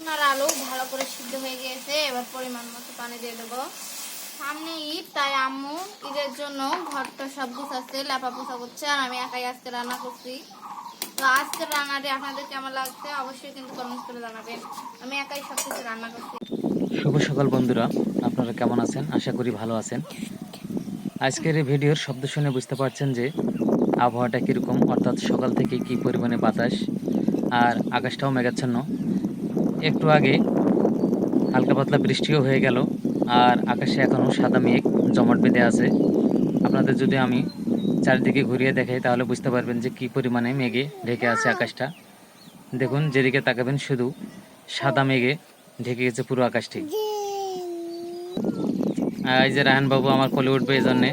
আর আলু ভালো করে সিদ্ধ হয়ে গিয়েছে। এবার পরিমাণ মতো পানি দিয়ে দেবো। সামনে ঈদ, তাই আম্মু ঈদের জন্য ঘরটা সব গুছাচ্ছে, লেপা পোছা করছে, আর আমি একাই আজকে রান্না করছি। তো আজকের রান্নাটি আপনাদের কেমন লাগছে অবশ্যই কিন্তু কমেন্ট করে জানাবেন। আমি একাই সব কিছু রান্না করছি। শুভ সকাল বন্ধুরা, আপনারা কেমন আছেন? আশা করি ভালো আছেন। আজকের এই ভিডিওর শব্দ শুনে বুঝতে পারছেন যে আবহাওয়াটা কীরকম, অর্থাৎ সকাল থেকে কি পরিমাণে বাতাস, আর আকাশটাও মেঘাচ্ছন্ন। একটু আগে হালকা পাতলা বৃষ্টিও হয়ে গেল, আর আকাশে এখনও সাদা মেঘ জমাট বেঁধে আছে। আপনাদের যদি আমি চারিদিকে ঘুরিয়ে দেখাই তাহলে বুঝতে পারবেন যে কি পরিমাণে মেঘে ঢেকে আছে আকাশটা। দেখুন, যেদিকে তাকাবেন শুধু সাদা মেঘে ঢেকে গেছে পুরো আকাশটি। এই যে রায়হান বাবু আমার কোলে উঠবে, এই জন্যে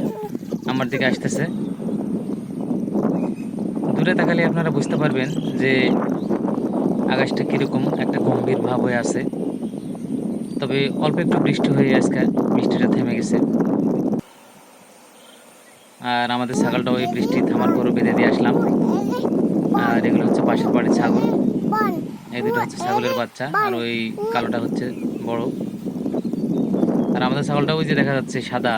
আমার দিকে আসতেছে। দূরে তাকালে আপনারা বুঝতে পারবেন যে আকাশটা কীরকম একটা গম্ভীর ভাব হয়ে আছে। তবে অল্প একটু বৃষ্টি হয়ে আজকে বৃষ্টিটা থেমে গেছে। আর আমাদের ছাগলটা ওই বৃষ্টি থামার পরও বেঁধে দিয়ে আসলাম। আর এগুলো হচ্ছে পাশের বাড়ির ছাগল। এই দুটো হচ্ছে ছাগলের বাচ্চা, আর ওই কালোটা হচ্ছে বড়। আর আমাদের ছাগলটা ওই যে দেখা যাচ্ছে সাদা।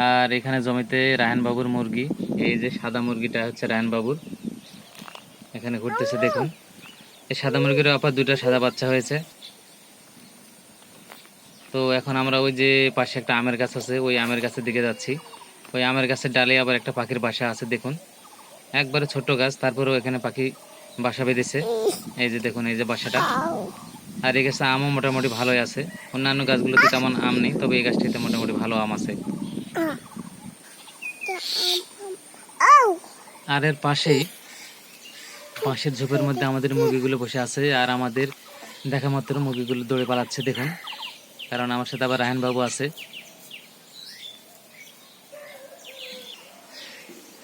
আর এখানে জমিতে রায়হান বাবুর মুরগি, এই যে সাদা মুরগিটা হচ্ছে রায়হান বাবুর, এখানে ঘুরতেছে দেখুন। এই সাদা মুরগির আপার দুটো সাদা বাচ্চা হয়েছে। তো এখন আমরা ওই যে পাশে একটা আমের গাছ আছে, ওই আমের গাছের দিকে যাচ্ছি। ওই আমের গাছের ডালে আবার একটা পাখির বাসা আছে দেখুন, একবারে ছোট্ট গাছ, তারপরেও এখানে পাখি বাসা বেঁধেছে। এই যে দেখুন, এই যে বাসাটা। আর এই গাছে আমও মোটামুটি ভালোই আছে। অন্যান্য গাছগুলোতে তেমন আম নেই, তবে এই গাছটিতে মোটামুটি ভালো আম আছে। আর এর পাশেই বাঁশের ঝোপের মধ্যে আমাদের মুরগিগুলো বসে আছে, আর আমাদের দেখা মাত্র মুরগিগুলো দৌড়ে পালাচ্ছে দেখুন, কারণ আমার সাথে আবার রায়হান বাবু আছে।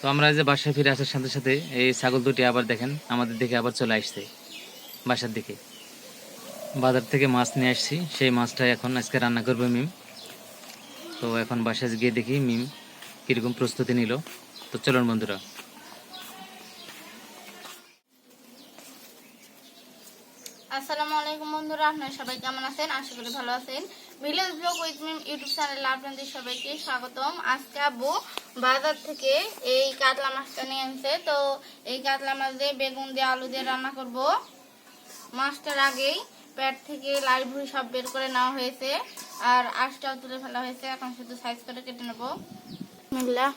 তো আমরা যে বাসায় ফিরে আসার সাথে সাথে এই ছাগল দুটি আবার দেখেন আমাদের দিকে আবার চলে আসছে বাসার দিকে। বাজার থেকে মাছ নিয়ে আসছি, সেই মাছটা এখন আজকে রান্না করবে মিম। তো এখন বাসায় গিয়ে দেখি মিম কীরকম প্রস্তুতি নিল। তো চলুন বন্ধুরা। আসসালামু আলাইকুম বন্ধুরা, আপনারা সবাই কেমন আছেন? আশা করি ভালো আছেন। Village blog with Mim YouTube চ্যানেলে আপনাদের সবাইকে স্বাগতম। আজকে আব্বু বাজার থেকে এই কাতলা মাছটা নিয়ে আনছে। তো এই কাতলা মাছ দিয়ে বেগুন দিয়ে আলু দিয়ে রান্না করব। মাছটার আগেই পেট থেকে লাল ভুঁড়ি সব বের করে নেওয়া হয়েছে, আর আঁশটাও তুলে ফেলা হয়েছে। এখন শুধু সাইজ করে কেটে নেব। বিসমিল্লাহ।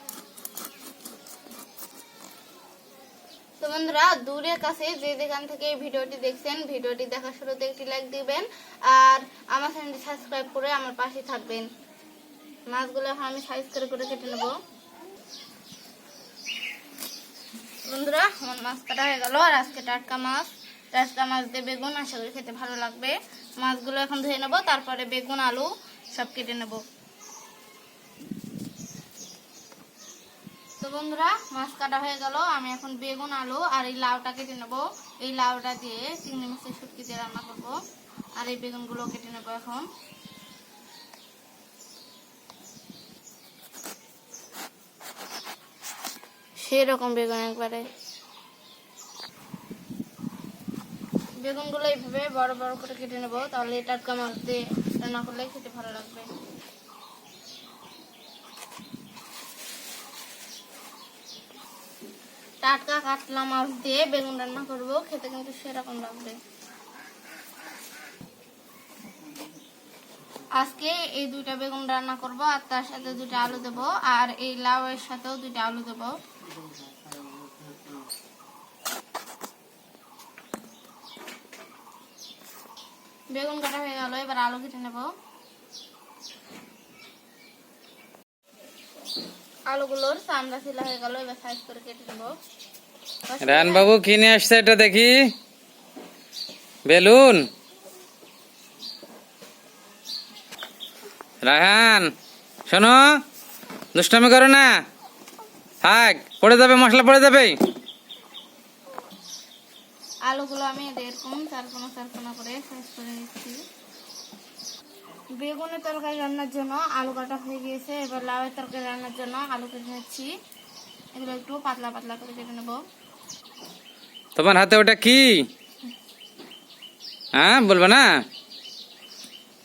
তো বন্ধুরা, দূরের কাছে যে যেখান থেকে এই ভিডিওটি দেখছেন, ভিডিওটি দেখার শুরুতে একটি লাইক দিবেন, আর আমার চ্যানেলটি সাবস্ক্রাইব করে আমার পাশে থাকবেন। মাছগুলো এখন আমি সাইজ করে করে কেটে নেব। বন্ধুরা, আমার মাছ কাটা হয়ে গেল। আর আজকে টাটকা মাছ দিয়ে বেগুন, আশা করি খেতে ভালো লাগবে। মাছগুলো এখন ধুয়ে নেব, তারপরে বেগুন আলু সব কেটে নেব। তো বন্ধুরা, মাছ কাটা হয়ে গেল। আমি এখন বেগুন আলু আর এই লাউটা কেটে নেব। এই লাউটা দিয়ে চিংড়ি মাছের শুটকি দিয়ে রান্না করব। আর এই বেগুনগুলো কেটে নেব এখন। সেরকম বেগুন একবারে। বেগুনগুলো এইভাবে বড় বড় করে কেটে নেব, তাহলে টাটকা মাছ দিয়ে রান্না করলে খেতে ভালো লাগবে। টাটকা কাতলা মাছ দিয়ে বেগুন রান্না করব, খেতে কিন্তু সেরকম লাগবে। আজকে এই দুইটা বেগুন রান্না করব, আর তার সাথে দুটো আলু দেব, আর এই লাউ এর সাথেও দুটো আলু দেব। বেগুন কাটা হয়ে গেল, এবার আলু কেটে নেব। আলুগুলোর চামড়া ছিলা হয়ে গেল, এবার সাইজ করে কেটে নেব। রায়হান বাবু কি নিয়ে আসছে এটা দেখি? বেলুন। রায়হান শোনো, দুষ্টামি করো না, থাক, পড়ে যাবে, মশলা পড়ে যাবে। আলুগুলো আমি এরকম চারকোনা করে সাইজ করে নিচ্ছি। বেগুনের তরকারি রান্নার জন্য আলু কাটা হয়ে গিয়েছে, এবার লাউয়ের তরকারি রান্নার জন্য আলু কেটে নিচ্ছি। এগুলো একটু পাতলা পাতলা করে কেটে নেব। তোমার হাতে ওটা কি? হ্যাঁ বলবে না?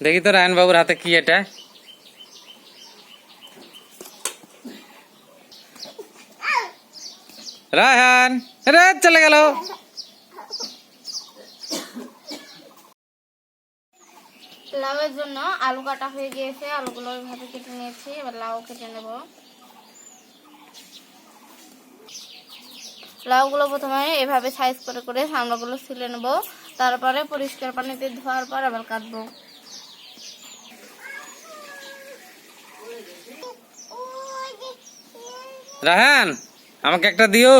দেখি তো রায়ন বাবুর হাতে কি এটা। রায়হান, রে চলে গেল। লাউয়ের জন্য আলু কাটা হয়ে গিয়েছে, আলুগুলো ওইভাবে কেটে নিয়েছি। এবার লাউ কেটে নেব। লাউগুলো প্রথমে এভাবে সাইজ করে করে সামলাগুলো ছিলে নেব, তারপরে পরিষ্কার পানিতে ধোয়ার পর আবার কাটবো। রায়হান, আমাকে একটা দিও।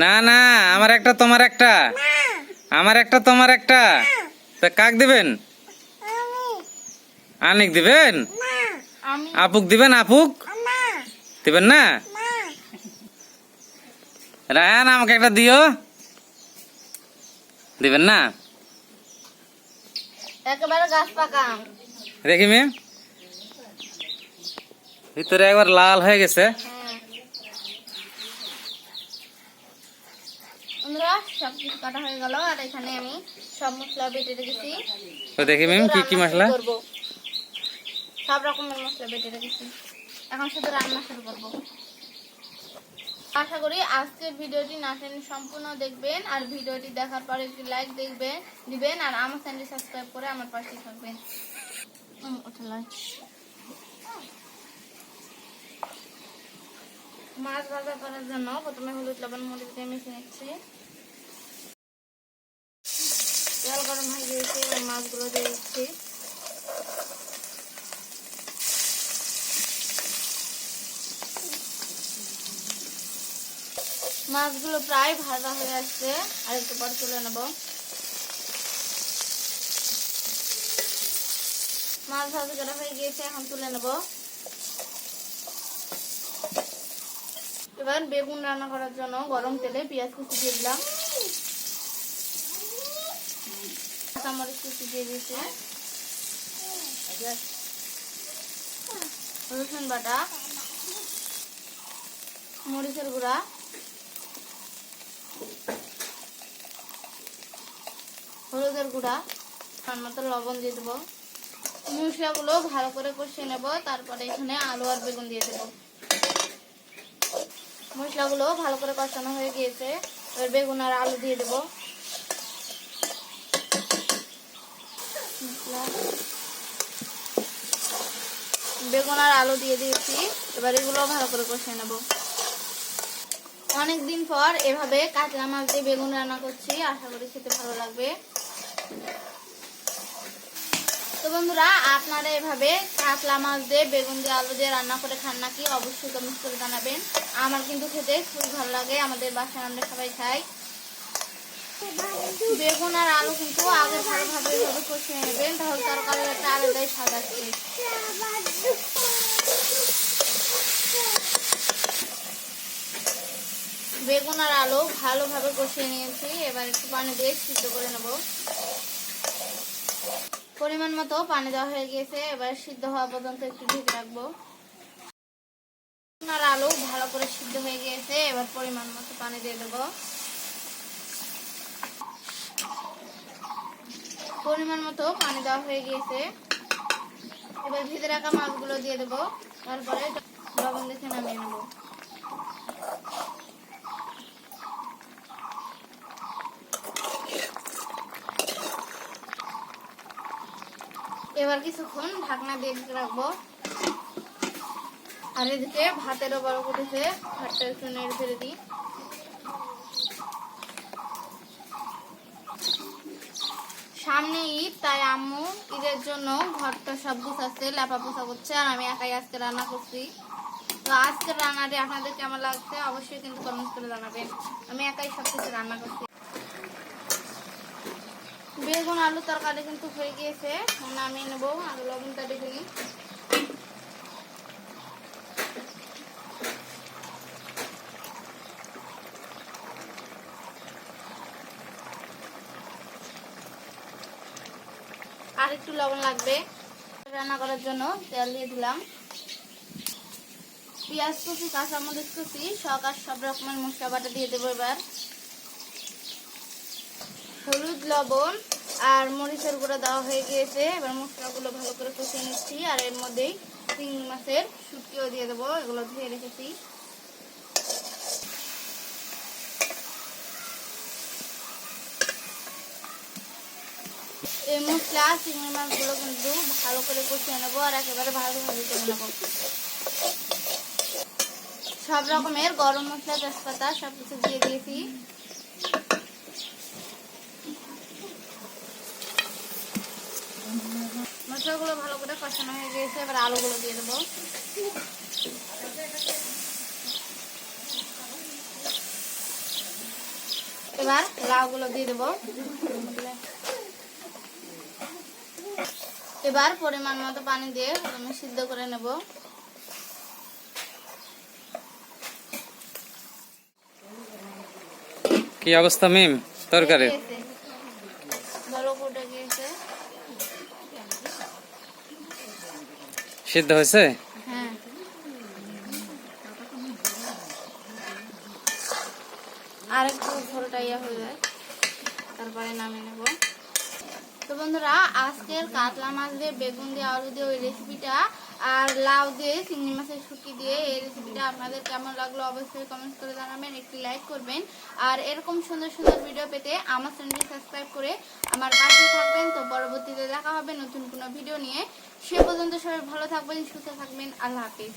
না না, আমার একটা তোমার একটা, আমার একটা তোমার একটা। তা কাক দিবেন? আনিক দিবেন? আমি আপুক দিবেন? আপুক দিবেন না? রায়হান, আমাকে একটা দিও। দিবেন না? একেবারে গাছ পাকা। দেখি মেয়ে, ভিতরে একবার লাল হয়ে গেছে। হ্যাঁ বন্ধুরা, সবকিছু কাটা হয়ে গেল। আর এখানে আমি সব মশলা বেটে রেখেছি। তো দেখি ম্যাম কি কি মশলা। করবো, সব রকমের মশলা বেটে রেখেছি। এখন শুধু রান্না শুরু করবো। আশা করি আজকের ভিডিওটি না টেনে সম্পূর্ণ দেখবেন, আর ভিডিওটি দেখার পরে একটি লাইক দিবেন, আর আমার চ্যানেলটি সাবস্ক্রাইব করে আমার পাশে থাকবেন। মাছ ভাজা করার জন্য প্রথমে হলুদ লবণ মরিচ দিয়ে মিশিয়ে নিচ্ছি। তেল গরম হয়ে গিয়েছে, এবার মাছগুলো দিয়ে দিচ্ছি। মাছগুলো প্রায় ভাজা হয়ে আসছে, আর একটু পর তুলে নেব। মাছ ভাজা করা হয়ে গিয়েছে, এখন তুলে নেব। এবার বেগুন রান্না করার জন্য গরম তেলে পেঁয়াজ কুচি দিয়ে দিলাম, কাঁচামরিচ কুচি দিয়ে দিয়েছি, রসুন বাটা, মরিচের গুঁড়া, হলুদের গুঁড়া, তার মতো লবণ দিয়ে দেবো। মশলাগুলো ভালো করে কষিয়ে নেব, তারপরে এখানে আলু আর বেগুন দিয়ে দেবো। মশলাগুলো ভালো করে কষানো হয়ে গিয়েছে, এবার বেগুন আর আলু দিয়ে দেবো। বেগুন আর আলু দিয়ে দিয়েছি, এবার এগুলো ভালো করে কষিয়ে নেব। অনেকদিন পর এভাবে কাঁচা মাছ দিয়ে বেগুন রান্না করছি, আশা করি খেতে ভালো লাগবে। তো বন্ধুরা, আপনারা এভাবে কাতলা মাছ দিয়ে বেগুন দিয়ে আলু দিয়ে রান্না করে খান নাকি? অবশ্যই কমেন্ট করে জানাবেন। আমার কিন্তু খেতে খুব ভালো লাগে, আমাদের বাসায় আমরা সবাই খাই। বেগুন আর আলু কিন্তু আগে ভালোভাবে এভাবে কষিয়ে নেবেন, তাহলে তরকারির একটা আলাদাই স্বাদ আসবে। বেগুন আর আলু ভালোভাবে কষিয়ে নিয়েছি, এবার একটু পানি দিয়ে সিদ্ধ করে নেব। পরিমাণ মতো পানি দেওয়া হয়ে গেছে, এবার সিদ্ধ হওয়া পর্যন্ত একটু ঢেকে রাখবো। আর আলু ভালো করে সিদ্ধ হয়ে গিয়েছে, এবার পরিমাণ মতো পানি দিয়ে দেবো। পরিমাণ মতো পানি দেওয়া হয়ে গিয়েছে, এবার ভিতরে রাখা মাছগুলো দিয়ে দেবো, তারপরে লবণ দেখে নামিয়ে নেবো। এবার কিছুক্ষণ ঢাকনা দিয়ে ঢেকে রাখবো। আর এদিকে ভাতেরও বড় উঠেছে, ভাতটা একটু নেড়ে ফেলে দিই। সামনে ঈদ, তাই আম্মু ঈদের জন্য ঘরটা সব গুছাচ্ছে, লেপা পোছা করছে, আর আমি একাই আজকে রান্না করছি। তো আজকের রান্নাটি আপনাদের কেমন লাগছে অবশ্যই কিন্তু কমেন্ট করে জানাবেন। আমি একাই সবকিছু রান্না করছি। বেগুন আলু তরকারি কিন্তু হয়ে গিয়েছে, নামিয়ে নেবো। আর লবণটা দেখে নিই। আর একটু লবণ লাগবে। রান্না করার জন্য তেল দিয়ে দিলাম। পেঁয়াজ কুচি, কাঁচামরিচ কুচি, সব রকমের মশলা বাটা দিয়ে দেবো। এবার হলুদ লবণ আর মরিচের গুঁড়া দেওয়া হয়ে গিয়েছে। এবার মশলাগুলো ভালো করে কষিয়ে নিচ্ছি। আর এর মধ্যেই চিংড়ি মাছের শুটকিও দিয়ে দেবো, এগুলো ধুয়ে রেখেছি। এই মশলা চিংড়ি মাছগুলো কিন্তু ভালো করে কষিয়ে নেবো আর একেবারে ভালো ভাজি করে নেবো। সব রকমের গরম মশলা, তেজপাতা সবকিছু দিয়ে দিয়েছি। মশলাগুলো ভালো করে কষানো হয়ে গিয়েছে। এবার আলুগুলো দিয়ে দেবো। এবার লাউগুলো দিয়ে দেবো। এবার পরিমাণ মতো পানি দিয়ে আমি সিদ্ধ করে নেব। কি অবস্থা মিম তরকারি? ভালো ফুটে গিয়েছে। সিদ্ধ হয়েছে? হ্যাঁ, আর একটু ঝোলটা হয়ে যায়, তারপরে নামিয়ে নেব। তো বন্ধুরা, আজকের কাতলা মাছ দিয়ে বেগুন দিয়ে আলু দিয়ে ওই রেসিপিটা আর লাউ দিয়ে চিংড়ি মাছের শুটকি দিয়ে এই রেসিপিটা আপনাদের কেমন লাগলো অবশ্যই কমেন্ট করে জানাবেন, একটি লাইক করবেন। আর এরকম সুন্দর সুন্দর ভিডিও পেতে আমার চ্যানেলটি সাবস্ক্রাইব করে আমার পাশে থাকবেন। তো পরবর্তীতে দেখা হবে নতুন কোনো ভিডিও নিয়ে। সে পর্যন্ত সবাই ভালো থাকবেন, সুস্থ থাকবেন। আল্লাহ হাফিজ।